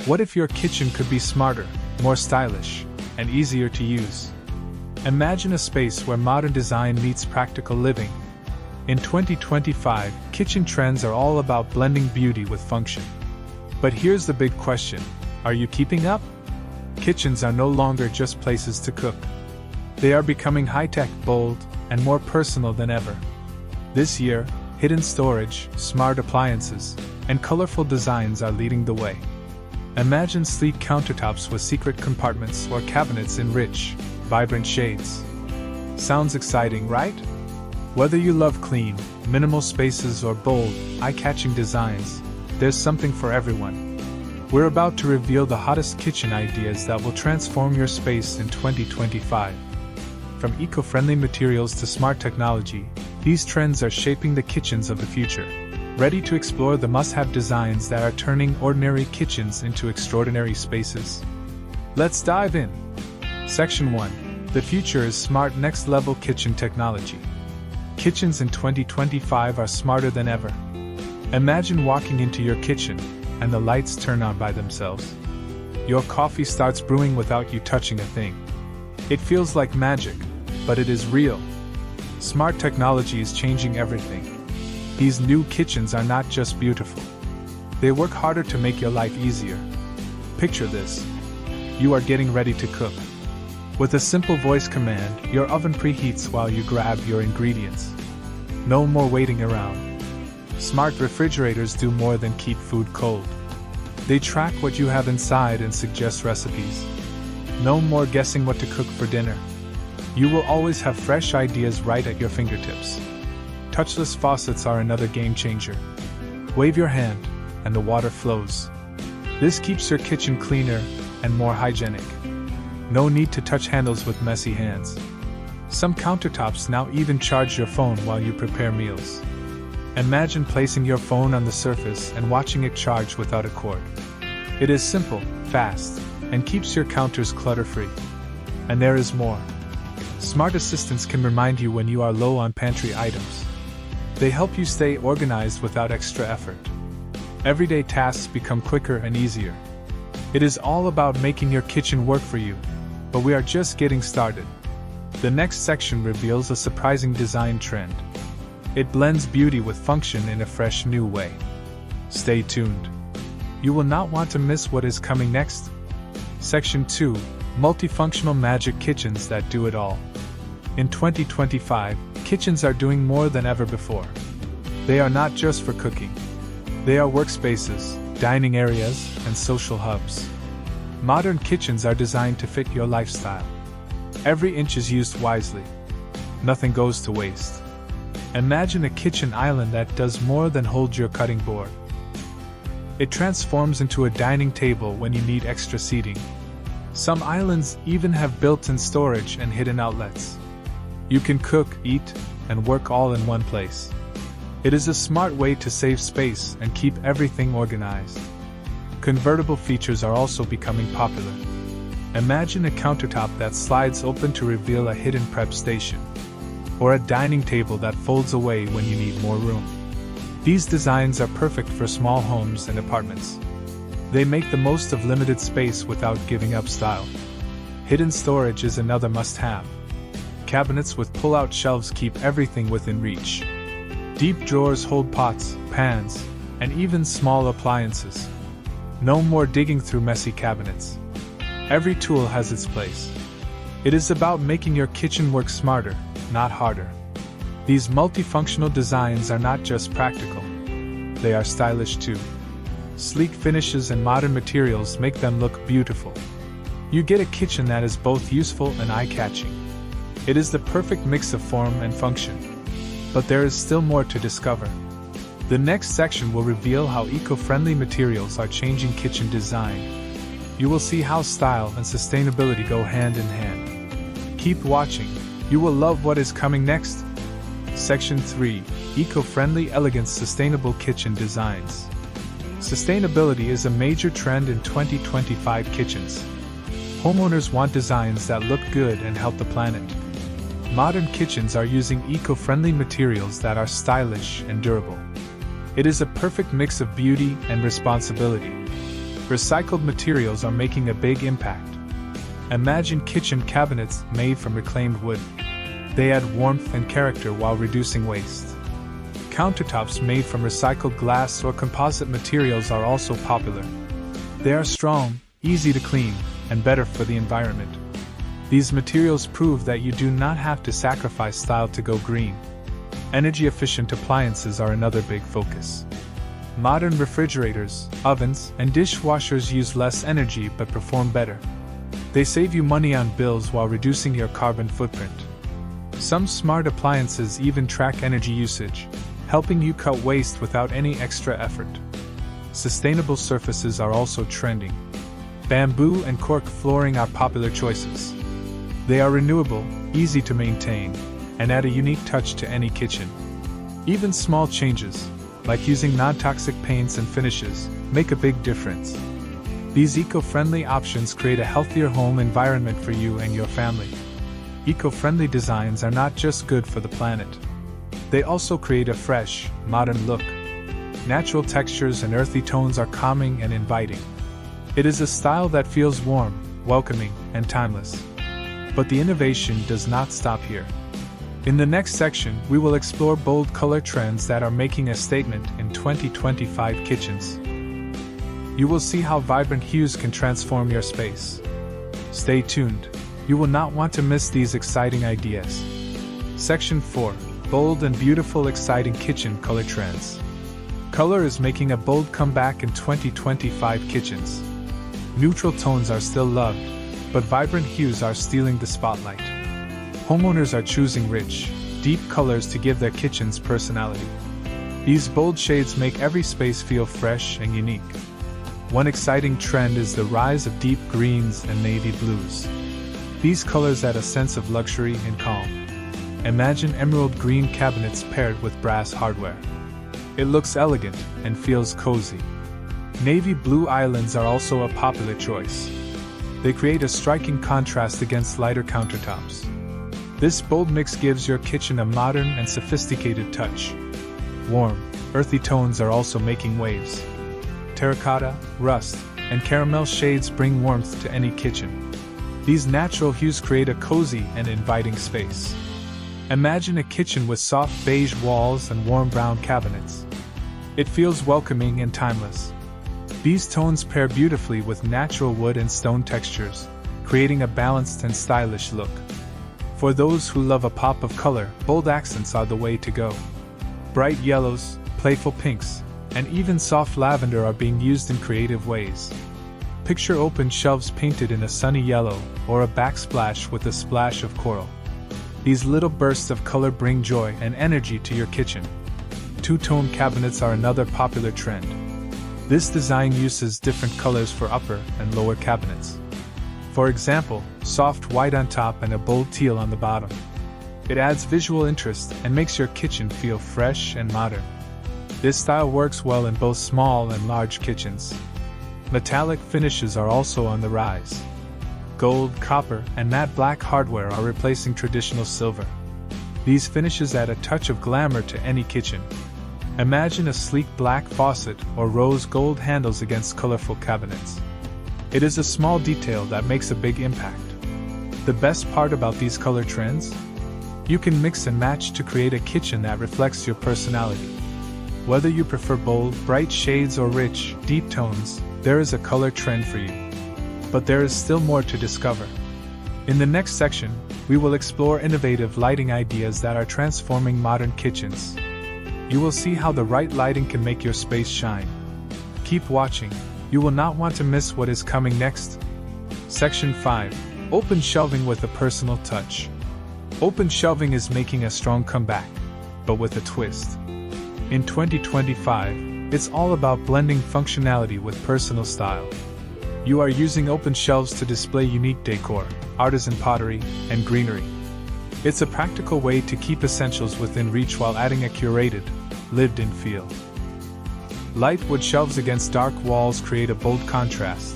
What if your kitchen could be smarter, more stylish, and easier to use? Imagine a space where modern design meets practical living. In 2025, kitchen trends are all about blending beauty with function. But here's the big question: are you keeping up? Kitchens are no longer just places to cook. They are becoming high-tech, bold, and more personal than ever. This year, hidden storage, smart appliances, and colorful designs are leading the way. Imagine sleek countertops with secret compartments or cabinets in rich, vibrant shades. Sounds exciting, right? Whether you love clean, minimal spaces or bold, eye-catching designs, there's something for everyone. We're about to reveal the hottest kitchen ideas that will transform your space in 2025. From eco-friendly materials to smart technology, these trends are shaping the kitchens of the future. Ready to explore the must-have designs that are turning ordinary kitchens into extraordinary spaces? Let's dive in. Section 1. The future is smart next-level kitchen technology. Kitchens in 2025 are smarter than ever. Imagine walking into your kitchen, and the lights turn on by themselves. Your coffee starts brewing without you touching a thing. It feels like magic, but it is real. Smart technology is changing everything. These new kitchens are not just beautiful. They work harder to make your life easier. Picture this. You are getting ready to cook. With a simple voice command, your oven preheats while you grab your ingredients. No more waiting around. Smart refrigerators do more than keep food cold. They track what you have inside and suggest recipes. No more guessing what to cook for dinner. You will always have fresh ideas right at your fingertips. Touchless faucets are another game changer. Wave your hand, and the water flows. This keeps your kitchen cleaner and more hygienic. No need to touch handles with messy hands. Some countertops now even charge your phone while you prepare meals. Imagine placing your phone on the surface and watching it charge without a cord. It is simple, fast, and keeps your counters clutter-free. And there is more. Smart assistants can remind you when you are low on pantry items. They help you stay organized without extra effort. Everyday tasks become quicker and easier. It is all about making your kitchen work for you, but we are just getting started. The next section reveals a surprising design trend. It blends beauty with function in a fresh new way. Stay tuned. You will not want to miss what is coming next. Section 2. Multifunctional magic kitchens that do it all. In 2025, kitchens are doing more than ever before. They are not just for cooking. They are workspaces, dining areas, and social hubs. Modern kitchens are designed to fit your lifestyle. Every inch is used wisely. Nothing goes to waste. Imagine a kitchen island that does more than hold your cutting board. It transforms into a dining table when you need extra seating. Some islands even have built-in storage and hidden outlets. You can cook, eat, and work all in one place. It is a smart way to save space and keep everything organized. Convertible features are also becoming popular. Imagine a countertop that slides open to reveal a hidden prep station, or a dining table that folds away when you need more room. These designs are perfect for small homes and apartments. They make the most of limited space without giving up style. Hidden storage is another must-have. Cabinets with pull-out shelves keep everything within reach. Deep drawers hold pots, pans, and even small appliances. No more digging through messy cabinets. Every tool has its place. It is about making your kitchen work smarter, not harder. These multifunctional designs are not just practical. They are stylish too. Sleek finishes and modern materials make them look beautiful. You get a kitchen that is both useful and eye-catching. It is the perfect mix of form and function. But there is still more to discover. The next section will reveal how eco-friendly materials are changing kitchen design. You will see how style and sustainability go hand in hand. Keep watching. You will love what is coming next. Section 3. Eco-friendly, elegant, sustainable kitchen designs. Sustainability is a major trend in 2025 kitchens. Homeowners want designs that look good and help the planet. Modern kitchens are using eco-friendly materials that are stylish and durable. It is a perfect mix of beauty and responsibility. Recycled materials are making a big impact. Imagine kitchen cabinets made from reclaimed wood. They add warmth and character while reducing waste. Countertops made from recycled glass or composite materials are also popular. They are strong, easy to clean, and better for the environment. These materials prove that you do not have to sacrifice style to go green. Energy-efficient appliances are another big focus. Modern refrigerators, ovens, and dishwashers use less energy but perform better. They save you money on bills while reducing your carbon footprint. Some smart appliances even track energy usage, helping you cut waste without any extra effort. Sustainable surfaces are also trending. Bamboo and cork flooring are popular choices. They are renewable, easy to maintain, and add a unique touch to any kitchen. Even small changes, like using non-toxic paints and finishes, make a big difference. These eco-friendly options create a healthier home environment for you and your family. Eco-friendly designs are not just good for the planet. They also create a fresh, modern look. Natural textures and earthy tones are calming and inviting. It is a style that feels warm, welcoming, and timeless. But the innovation does not stop here. In the next section, we will explore bold color trends that are making a statement in 2025 kitchens. You will see how vibrant hues can transform your space. Stay tuned. You will not want to miss these exciting ideas. Section 4. Bold and beautiful exciting kitchen color trends. Color is making a bold comeback in 2025 kitchens. Neutral tones are still loved, but vibrant hues are stealing the spotlight. Homeowners are choosing rich, deep colors to give their kitchens personality. These bold shades make every space feel fresh and unique. One exciting trend is the rise of deep greens and navy blues. These colors add a sense of luxury and calm. Imagine emerald green cabinets paired with brass hardware. It looks elegant and feels cozy. Navy blue islands are also a popular choice. They create a striking contrast against lighter countertops. This bold mix gives your kitchen a modern and sophisticated touch. Warm, earthy tones are also making waves. Terracotta, rust, and caramel shades bring warmth to any kitchen. These natural hues create a cozy and inviting space. Imagine a kitchen with soft beige walls and warm brown cabinets. It feels welcoming and timeless. These tones pair beautifully with natural wood and stone textures, creating a balanced and stylish look. For those who love a pop of color, bold accents are the way to go. Bright yellows, playful pinks, and even soft lavender are being used in creative ways. Picture open shelves painted in a sunny yellow, or a backsplash with a splash of coral. These little bursts of color bring joy and energy to your kitchen. Two-tone cabinets are another popular trend. This design uses different colors for upper and lower cabinets. For example, soft white on top and a bold teal on the bottom. It adds visual interest and makes your kitchen feel fresh and modern. This style works well in both small and large kitchens. Metallic finishes are also on the rise. Gold, copper, and matte black hardware are replacing traditional silver. These finishes add a touch of glamour to any kitchen. Imagine a sleek black faucet or rose gold handles against colorful cabinets. It is a small detail that makes a big impact. The best part about these color trends? You can mix and match to create a kitchen that reflects your personality. Whether you prefer bold, bright shades or rich, deep tones, there is a color trend for you. But there is still more to discover. In the next section, we will explore innovative lighting ideas that are transforming modern kitchens. You will see how the right lighting can make your space shine. Keep watching, you will not want to miss what is coming next. Section 5. Open shelving with a personal touch. Open shelving is making a strong comeback, but with a twist. In 2025, it's all about blending functionality with personal style. You are using open shelves to display unique decor, artisan pottery, and greenery. It's a practical way to keep essentials within reach while adding a curated, lived-in feel. Light wood shelves against dark walls create a bold contrast,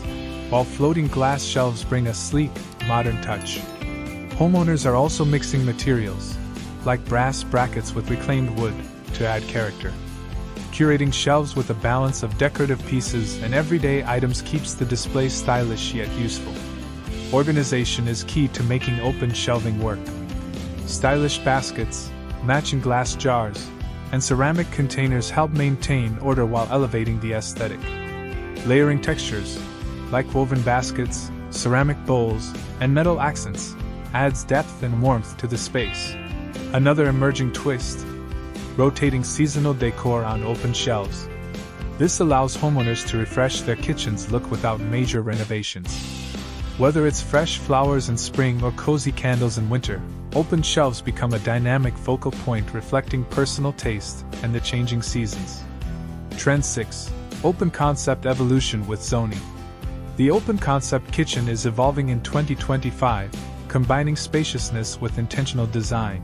while floating glass shelves bring a sleek, modern touch. Homeowners are also mixing materials, like brass brackets with reclaimed wood, to add character. Curating shelves with a balance of decorative pieces and everyday items keeps the display stylish yet useful. Organization is key to making open shelving work. Stylish baskets, matching glass jars, and ceramic containers help maintain order while elevating the aesthetic. Layering textures, like woven baskets, ceramic bowls, and metal accents, adds depth and warmth to the space. Another emerging twist: rotating seasonal decor on open shelves. This allows homeowners to refresh their kitchen's look without major renovations. Whether it's fresh flowers in spring or cozy candles in winter, open shelves become a dynamic focal point reflecting personal taste and the changing seasons. Trend 6. Open Concept Evolution with Zoning. The open concept kitchen is evolving in 2025, combining spaciousness with intentional design.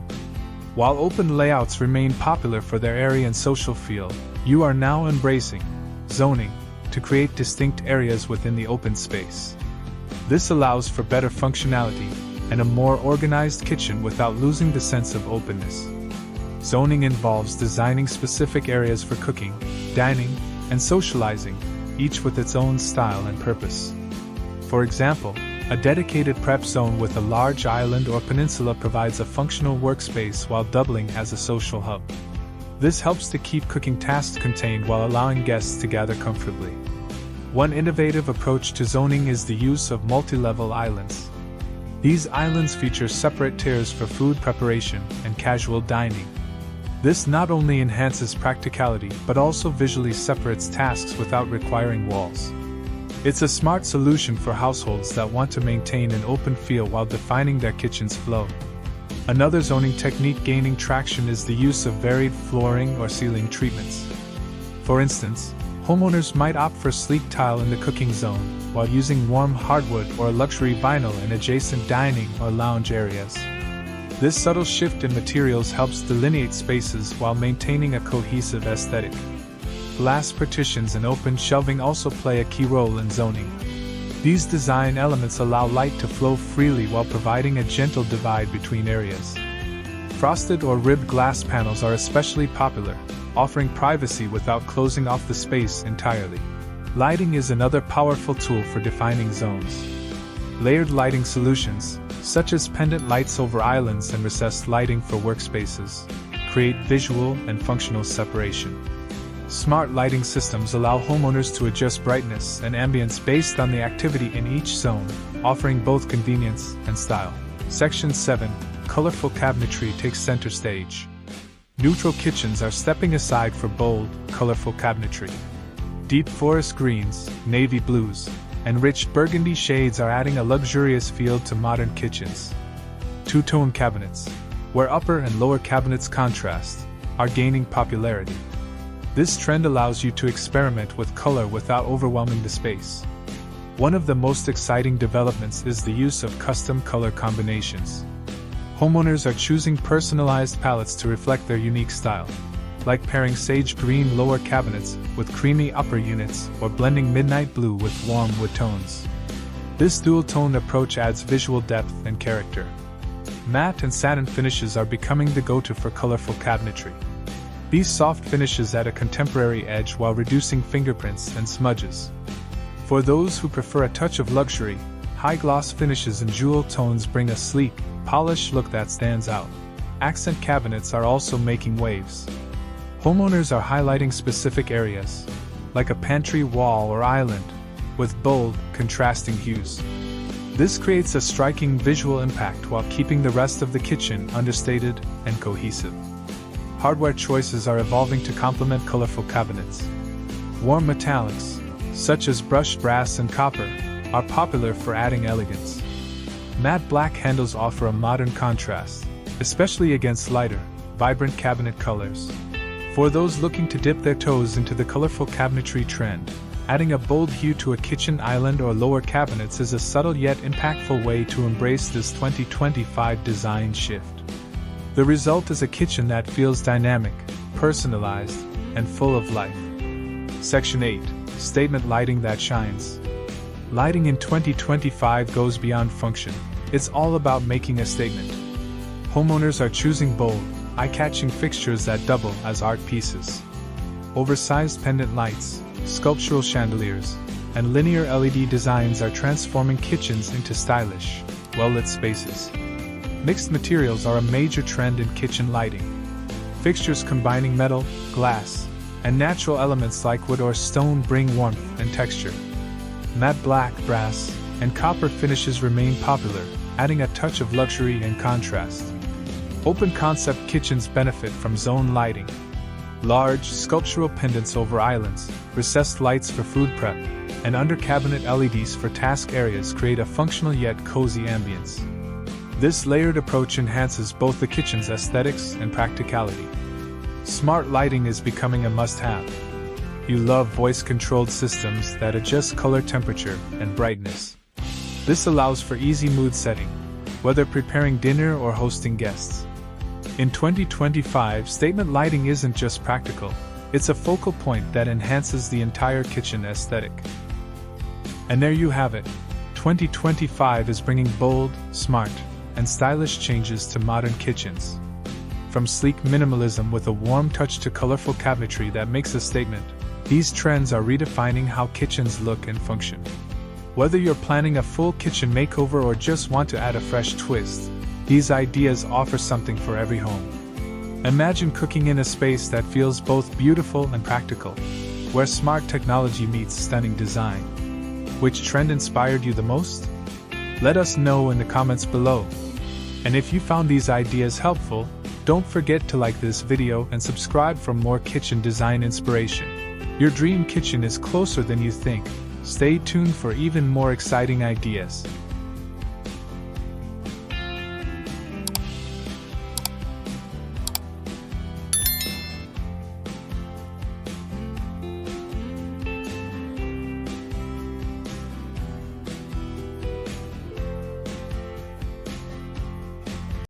While open layouts remain popular for their airy and social feel, you are now embracing zoning to create distinct areas within the open space. This allows for better functionality and a more organized kitchen without losing the sense of openness. Zoning involves designing specific areas for cooking, dining, and socializing, each with its own style and purpose. For example, a dedicated prep zone with a large island or peninsula provides a functional workspace while doubling as a social hub. This helps to keep cooking tasks contained while allowing guests to gather comfortably. One innovative approach to zoning is the use of multi-level islands. These islands feature separate tiers for food preparation and casual dining. This not only enhances practicality but also visually separates tasks without requiring walls. It's a smart solution for households that want to maintain an open feel while defining their kitchen's flow. Another zoning technique gaining traction is the use of varied flooring or ceiling treatments. For instance, homeowners might opt for sleek tile in the cooking zone, while using warm hardwood or luxury vinyl in adjacent dining or lounge areas. This subtle shift in materials helps delineate spaces while maintaining a cohesive aesthetic. Glass partitions and open shelving also play a key role in zoning. These design elements allow light to flow freely while providing a gentle divide between areas. Frosted or ribbed glass panels are especially popular, offering privacy without closing off the space entirely. Lighting is another powerful tool for defining zones. Layered lighting solutions, such as pendant lights over islands and recessed lighting for workspaces, create visual and functional separation. Smart lighting systems allow homeowners to adjust brightness and ambience based on the activity in each zone, offering both convenience and style. Section 7. Colorful cabinetry takes center stage. Neutral kitchens are stepping aside for bold, colorful cabinetry. Deep forest greens, navy blues, and rich burgundy shades are adding a luxurious feel to modern kitchens. Two-tone cabinets, where upper and lower cabinets contrast, are gaining popularity. This trend allows you to experiment with color without overwhelming the space. One of the most exciting developments is the use of custom color combinations. Homeowners are choosing personalized palettes to reflect their unique style, like pairing sage green lower cabinets with creamy upper units or blending midnight blue with warm wood tones. This dual-tone approach adds visual depth and character. Matte and satin finishes are becoming the go-to for colorful cabinetry. These soft finishes add a contemporary edge while reducing fingerprints and smudges. For those who prefer a touch of luxury, high-gloss finishes and jewel tones bring a sleek, polished look that stands out. Accent cabinets are also making waves. Homeowners are highlighting specific areas, like a pantry wall or island, with bold, contrasting hues. This creates a striking visual impact while keeping the rest of the kitchen understated and cohesive. Hardware choices are evolving to complement colorful cabinets. Warm metallics, such as brushed brass and copper, are popular for adding elegance. Matte black handles offer a modern contrast, especially against lighter, vibrant cabinet colors. For those looking to dip their toes into the colorful cabinetry trend, adding a bold hue to a kitchen island or lower cabinets is a subtle yet impactful way to embrace this 2025 design shift. The result is a kitchen that feels dynamic, personalized, and full of life. Section 8. Statement lighting that shines. Lighting in 2025 goes beyond function. It's all about making a statement. Homeowners are choosing bold, eye-catching fixtures that double as art pieces. Oversized pendant lights, sculptural chandeliers, and linear LED designs are transforming kitchens into stylish, well-lit spaces. Mixed materials are a major trend in kitchen lighting. Fixtures combining metal, glass, and natural elements like wood or stone bring warmth and texture. Matte black, brass, and copper finishes remain popular, adding a touch of luxury and contrast. Open-concept kitchens benefit from zone lighting. Large, sculptural pendants over islands, recessed lights for food prep, and under-cabinet LEDs for task areas create a functional yet cozy ambience. This layered approach enhances both the kitchen's aesthetics and practicality. Smart lighting is becoming a must-have. You love voice-controlled systems that adjust color temperature and brightness. This allows for easy mood setting, whether preparing dinner or hosting guests. In 2025, statement lighting isn't just practical, it's a focal point that enhances the entire kitchen aesthetic. And there you have it. 2025 is bringing bold, smart, and stylish changes to modern kitchens. From sleek minimalism with a warm touch to colorful cabinetry that makes a statement, these trends are redefining how kitchens look and function. Whether you're planning a full kitchen makeover or just want to add a fresh twist, these ideas offer something for every home. Imagine cooking in a space that feels both beautiful and practical, where smart technology meets stunning design. Which trend inspired you the most? Let us know in the comments below. And if you found these ideas helpful, don't forget to like this video and subscribe for more kitchen design inspiration. Your dream kitchen is closer than you think. Stay tuned for even more exciting ideas.